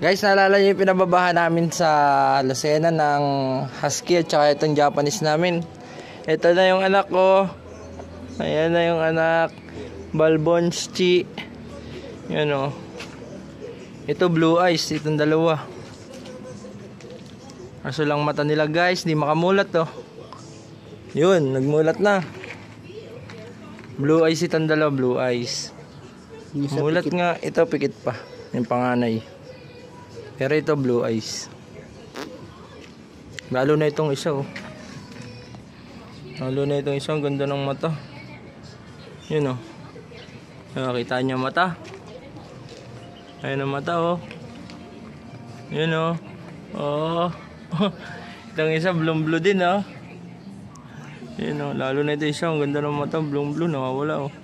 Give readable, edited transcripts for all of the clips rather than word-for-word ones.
Guys, naalala niyo yung pinababahan namin sa Lucena ng husky at saka itong Japanese namin. Ito na yung anak ko. Ayan na yung anak. Balbonschi. Yan o. Ito blue eyes. Itong dalawa. Kaso lang mata nila guys. Di makamulat o. Yun. Nagmulat na. Blue eyes itong dalawa. Blue eyes. Mulat nga. Ito pikit pa. Yung panganay. Pero ito blue eyes. Lalo na itong isa oh. Lalo na itong isa. Ang ganda ng mata. Yun oh. Nakita niyo mata. Ayun ang mata oh. Yun oh. Oh. Itong isa blue din oh. Yun oh. Lalo na ito isa. Ang ganda ng mata. Blue. Nawawala oh.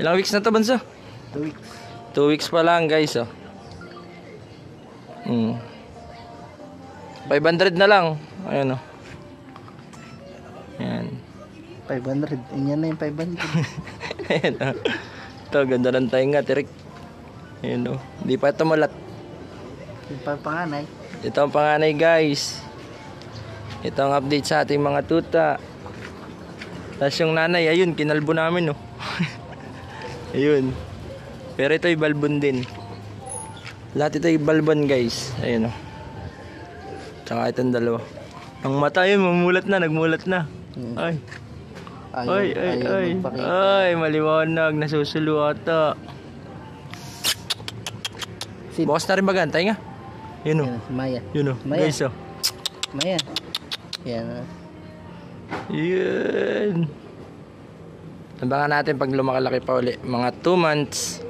Ilang weeks na to Banso? 2 weeks. 2 weeks pa lang guys oh. 500 na lang. Ayan o. Ayan. 500. Yan na yung 500. Ayan o. Ito, ganda ng tainga, tirik. Ayan o. Hindi pa ito malat. Yung panganay. Ito ang panganay guys. Ito ang update sa ating mga tuta. Tapos yung nanay, ayun, kinalbo namin o. Ayun. Pero ito ay balbon din. Lahat ito ay balbon guys. Ayun o. Tsaka itong dalawa. Ang mata yun, nagmulat na. Ay. Ay, maliwanag, nasusulo ata. Bukas na rin bagantay nga. Yun o. Maya. Yun o, guys o. Maya. Yan. Yun. Abangan natin pag lumakalaki pa uli. Mga 2 months.